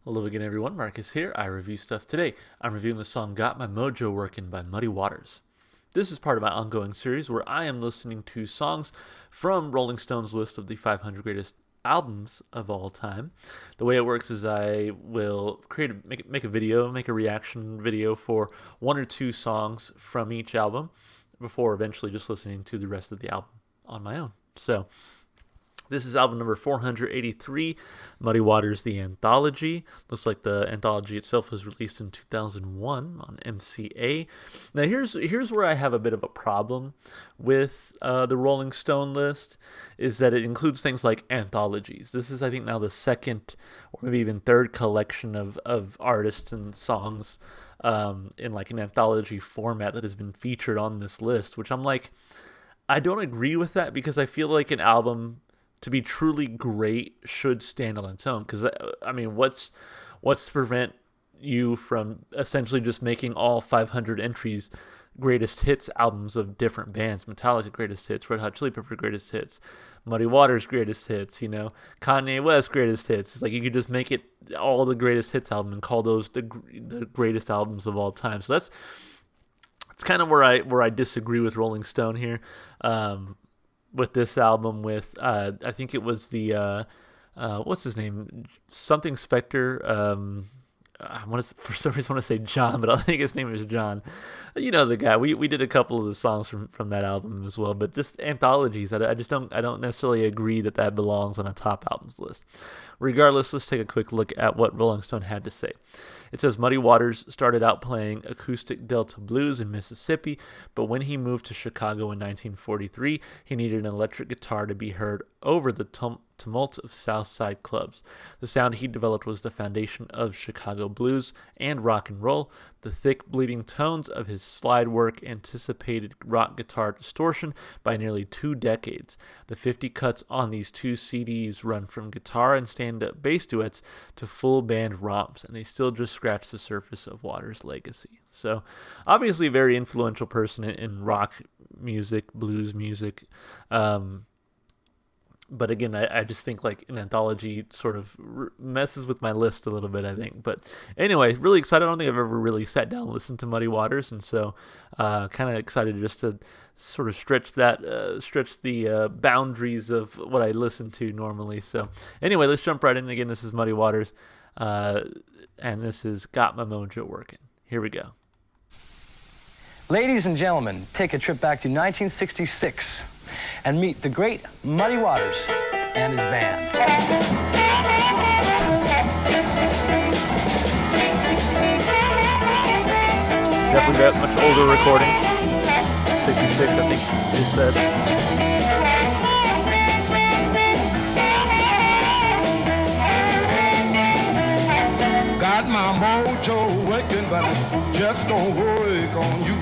Hello again, everyone. Marcus here. I review stuff today. I'm reviewing the song Got My Mojo Workin' by Muddy Waters. This is part of my ongoing series where I am listening to songs from Rolling Stone's list of the 500 greatest albums of all time. The way it works is I will make a video, make a reaction video for one or two songs from each album before eventually just listening to the rest of the album on my own. So this is album number 483, Muddy Waters, The Anthology. Looks like the anthology itself was released in 2001 on MCA. Now, here's where I have a bit of a problem with the Rolling Stone list, is that it includes things like anthologies. This is, I think, now the second or maybe even third collection of artists and songs in like an anthology format that has been featured on this list, which I'm like, I don't agree with that, because I feel like an album, to be truly great, should stand on its own. Because I mean, what's to prevent you from essentially just making all 500 entries greatest hits albums of different bands? Metallica greatest hits, Red Hot Chili Pepper greatest hits, Muddy Waters greatest hits, Kanye West greatest hits. It's like you could just make it all the greatest hits album and call those the greatest albums of all time. So that's kind of where I disagree with Rolling Stone here. With this album, with I think it was the what's his name, something Spector. For some reason I want to say John, but I think his name is John. You know the guy. We did a couple of the songs from that album as well. But just anthologies, I don't necessarily agree that belongs on a top albums list. Regardless, let's take a quick look at what Rolling Stone had to say. It says Muddy Waters started out playing acoustic Delta blues in Mississippi, but when he moved to Chicago in 1943, he needed an electric guitar to be heard over the tumult of South Side clubs. The sound he developed was the foundation of Chicago blues and rock and roll. The thick, bleeding tones of his slide work anticipated rock guitar distortion by nearly 2 decades. The 50 cuts on these 2 CDs run from guitar and stand-up bass duets to full band romps, and they still just scratch the surface of Waters' legacy. So, obviously a very influential person in rock music, blues music. But again, I just think like an anthology sort of messes with my list a little bit, I think. But anyway, really excited. I don't think I've ever really sat down and listened to Muddy Waters, and so kind of excited just to sort of stretch the boundaries of what I listen to normally. So anyway, let's jump right in. Again, this is Muddy Waters, and this is Got My Mojo Workin'. Here we go. Ladies and gentlemen, take a trip back to 1966 and meet the great Muddy Waters and his band. Definitely that much older recording. 66, I think they said. Got my mojo working, but I just don't work on you.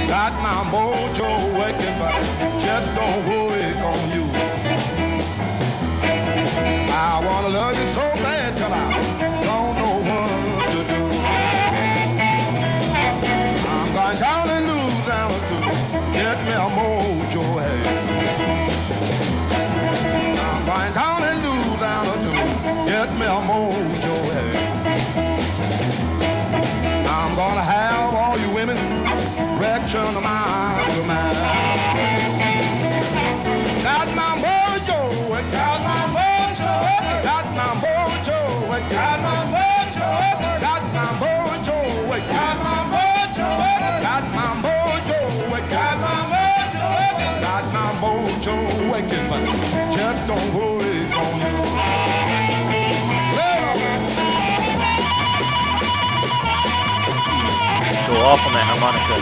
Got my mojo working, but I just don't work on you. I wanna love you so bad till I don't know what to do. I'm going down in Louisiana to get me a mojo head. I'm going down in Louisiana to get me a mojo head. I'm gonna have all you women direction of my command. Got my mojo, got my mojo, got my mojo, got my mojo, got my mojo, got my mojo, got my mojo, got my mojo, got my mojo waking, but just don't worry on you. Go off on that harmonica.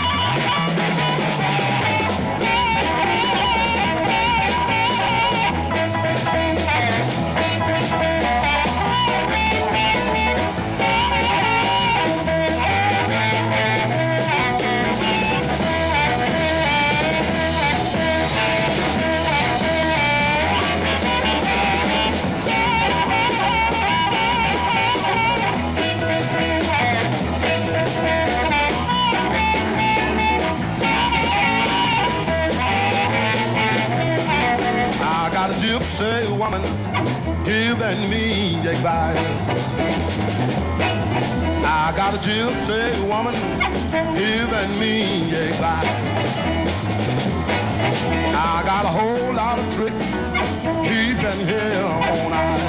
Gypsy woman giving me advice. I got a gypsy woman giving me advice. I got a whole lot of tricks keeping here on ice.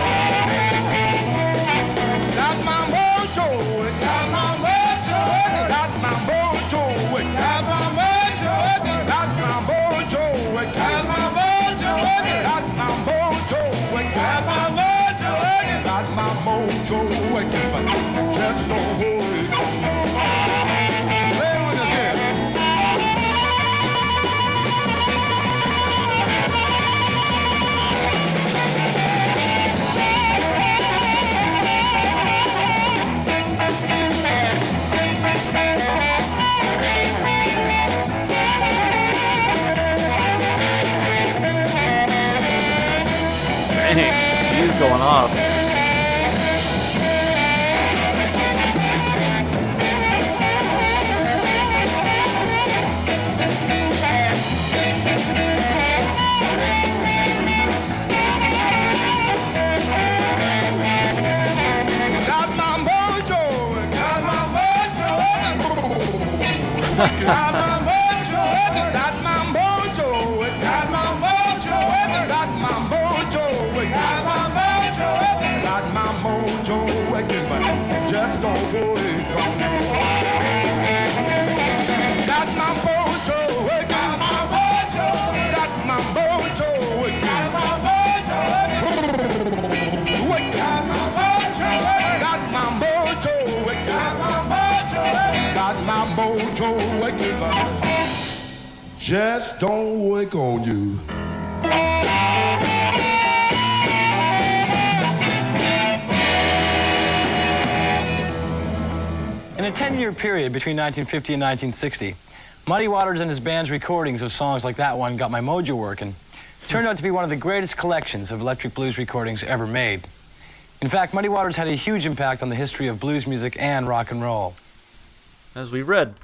Got my mojo, it got my mojo, it got my mojo, it got my mojo, it got my mojo, it got my mojo, it got my mojo, it got my mojo, it got my mojo, it just don't hold it. Play with it again. He's going off. Got my mojo, got my mojo, got my mojo, got my mojo, got my mojo, got my mojo, got my mojo, got my mojo, just don't go it on. Got my mojo, got my mojo, got my mojo, got my mojo, got my mojo, got my mojo, got my mojo, got my mojo, just don't wake on you. In a 10-year period between 1950 and 1960, Muddy Waters and his band's recordings of songs like that one, Got My Mojo Workin', turned out to be one of the greatest collections of electric blues recordings ever made. In fact, Muddy Waters had a huge impact on the history of blues music and rock and roll. As we read.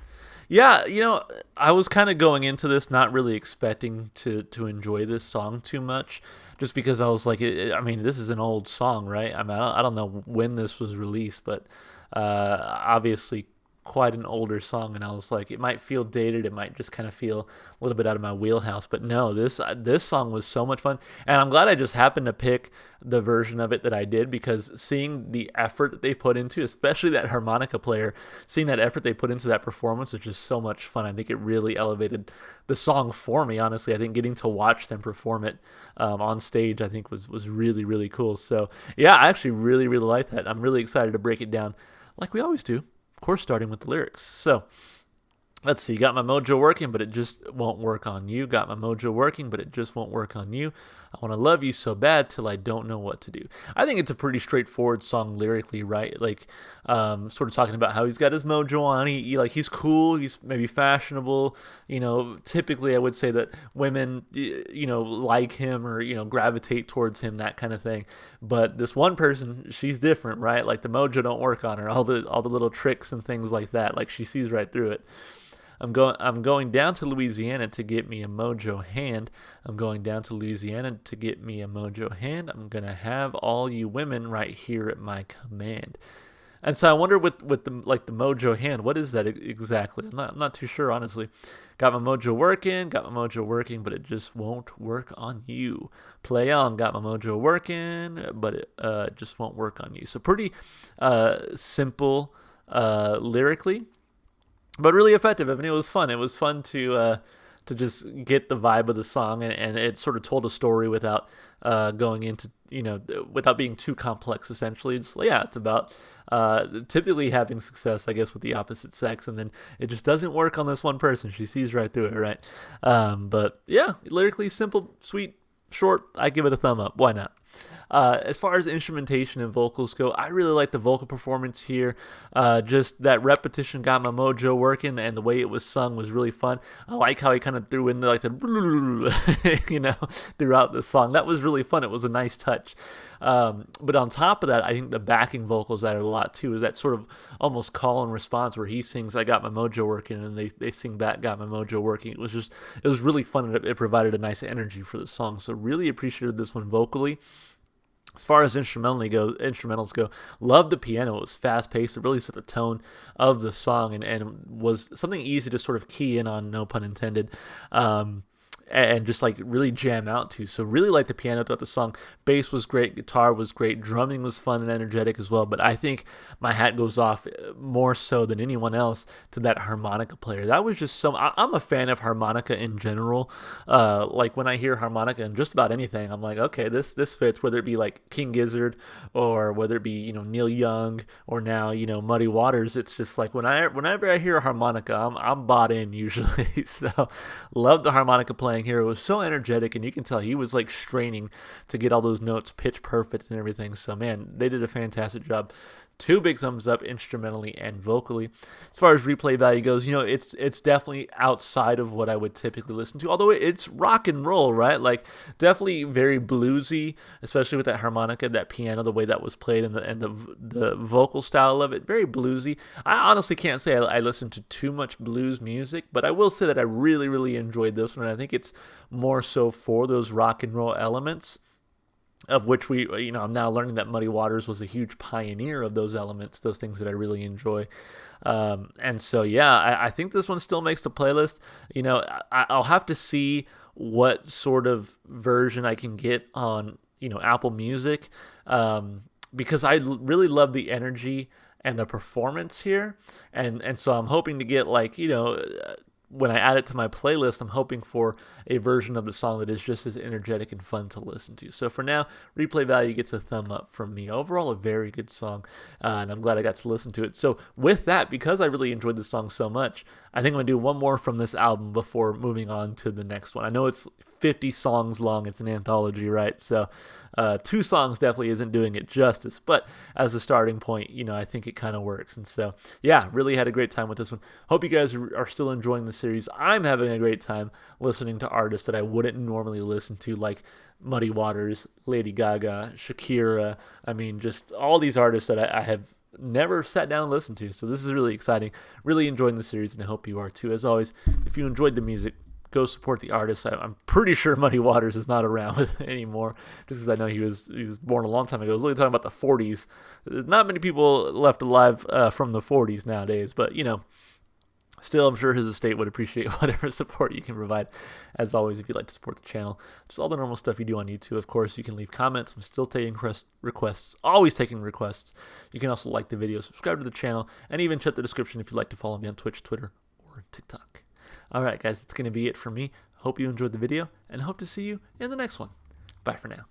Yeah, you know, I was kind of going into this not really expecting to enjoy this song too much, just because I was like, I mean, this is an old song, right? I mean, I don't know when this was released, but obviously quite an older song, and I was like, it might feel dated, it might just kind of feel a little bit out of my wheelhouse, but no, this song was so much fun, and I'm glad I just happened to pick the version of it that I did, because seeing the effort that they put into, especially that harmonica player, seeing that effort they put into that performance was just so much fun. I think it really elevated the song for me, honestly. I think getting to watch them perform it on stage, I think was really, really cool. So yeah, I actually really, really like that. I'm really excited to break it down like we always do. Of course, starting with the lyrics. So, let's see. Got my mojo working, but it just won't work on you. Got my mojo working, but it just won't work on you. I want to love you so bad till I don't know what to do. I think it's a pretty straightforward song lyrically, right? Like, sort of talking about how he's got his mojo on. He's cool. He's maybe fashionable. You know, typically I would say that women, you know, like him or, you know, gravitate towards him, that kind of thing. But this one person, she's different, right? Like the mojo don't work on her. All the little tricks and things like that. Like she sees right through it. I'm going down to Louisiana to get me a mojo hand. I'm going down to Louisiana to get me a mojo hand. I'm gonna have all you women right here at my command. And so I wonder with the mojo hand, what is that exactly? I'm not too sure, honestly. Got my mojo working, but it just won't work on you. Play on, got my mojo working, but it just won't work on you. So pretty simple lyrically, but really effective. I mean, it was fun. It was fun to just get the vibe of the song, and it sort of told a story without going into, you know, without being too complex, essentially. Just, yeah, it's about typically having success, I guess, with the opposite sex, and then it just doesn't work on this one person. She sees right through it, right? But yeah, lyrically simple, sweet, short. I give it a thumb up. Why not? As far as instrumentation and vocals go, I really like the vocal performance here. Just that repetition got my mojo working, and the way it was sung was really fun. I like how he kind of threw in like the you know, throughout the song. That was really fun. It was a nice touch. But on top of that, I think the backing vocals added a lot too. Is that sort of almost call and response where he sings, "I got my mojo working," and they sing back, "Got my mojo working." It was really fun, and it provided a nice energy for the song. So really appreciated this one vocally. As far as instrumentals go, love the piano. It was fast paced. It really set the tone of the song, and was something easy to sort of key in on, no pun intended. And just like really jam out to. So really like the piano throughout the song. Bass was great, guitar was great, drumming was fun and energetic as well. But I think my hat goes off more so than anyone else to that harmonica player. That was just I'm a fan of harmonica in general. Like when I hear harmonica in just about anything, I'm like, okay, this fits. Whether it be like King Gizzard, or whether it be Neil Young, or now Muddy Waters. It's just like whenever I hear a harmonica, I'm bought in usually. So love the harmonica playing here. It was so energetic, and you can tell he was like straining to get all those notes pitch perfect and everything. So man, they did a fantastic job. 2 big thumbs up instrumentally and vocally. As far as replay value goes, it's definitely outside of what I would typically listen to. Although it's rock and roll, right? Like definitely very bluesy, especially with that harmonica, that piano, the way that was played, and the vocal style of it, very bluesy. I honestly can't say I listened to too much blues music, but I will say that I really, really enjoyed this one. I think it's more so for those rock and roll elements, of which I'm now learning that Muddy Waters was a huge pioneer of those elements, those things that I really enjoy. And so, yeah, I think this one still makes the playlist. I'll have to see what sort of version I can get on, Apple Music, because I really love the energy and the performance here. And so I'm hoping to get when I add it to my playlist, I'm hoping for a version of the song that is just as energetic and fun to listen to. So for now, replay value gets a thumb up from me. Overall, a very good song, and I'm glad I got to listen to it. So with that, because I really enjoyed the song so much, I think I'm going to do one more from this album before moving on to the next one. I know it's 50 songs long. It's an anthology, right? So 2 songs definitely isn't doing it justice, but as a starting point, I think it kind of works. And so, yeah, really had a great time with this one. Hope you guys are still enjoying the series. I'm having a great time listening to artists that I wouldn't normally listen to, like Muddy Waters, Lady Gaga, Shakira. I mean, just all these artists that I have never sat down and listened to. So this is really exciting. Really enjoying the series, and I hope you are too. As always, if you enjoyed the music, go support the artist. I'm pretty sure Muddy Waters is not around anymore, just because I know he was born a long time ago. I was really talking about the 40s. There's not many people left alive from the 40s nowadays, but still, I'm sure his estate would appreciate whatever support you can provide. As always, if you'd like to support the channel, just all the normal stuff you do on YouTube. Of course, you can leave comments. I'm still taking requests, always taking requests. You can also like the video, subscribe to the channel, and even check the description if you'd like to follow me on Twitch, Twitter, or TikTok. All right, guys, that's going to be it for me. Hope you enjoyed the video, and hope to see you in the next one. Bye for now.